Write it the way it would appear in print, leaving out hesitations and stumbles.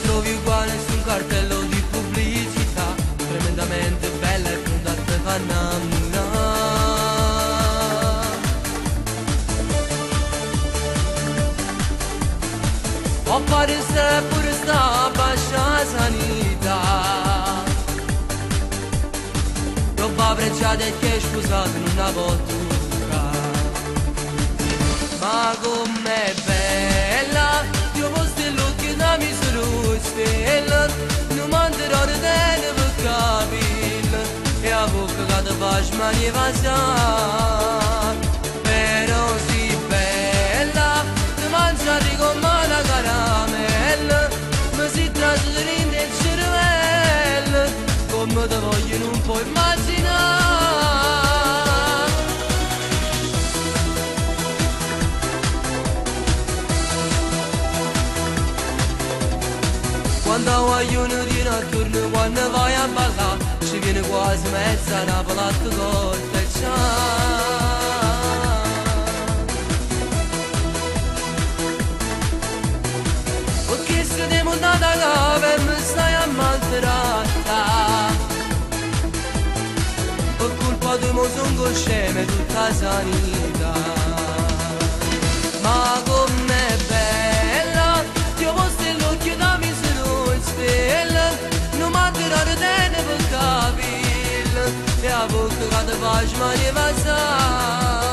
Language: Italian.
trovi uguale su un cartello di pubblicità, tremendamente bella e pronta a te fa innamorare. O pare se pure sta bascia sanità, roba pregiata e che è sposata in una voltura. Ma com'è bella, io posso l'occhio da misero stella, non manderò di te per capire, e a bocca che ti faccio mani passare. Però si bella, ti mangiare come una caramella, mi si trasferisce nel cervello, come te voglio non puoi immaginare. Quando vogliono dire attorno, quando vai a ballare, ci viene quasi mezza una palatta corta e c'ha. Perché se ti montata a cava e mi stai a maltratta, per colpa di mo son cosciame tutta la sanità. Ma com'è bella, io posso l'occhio da misero in stella, non manderò di te per capire, e a bocca che ti faccio mani passare.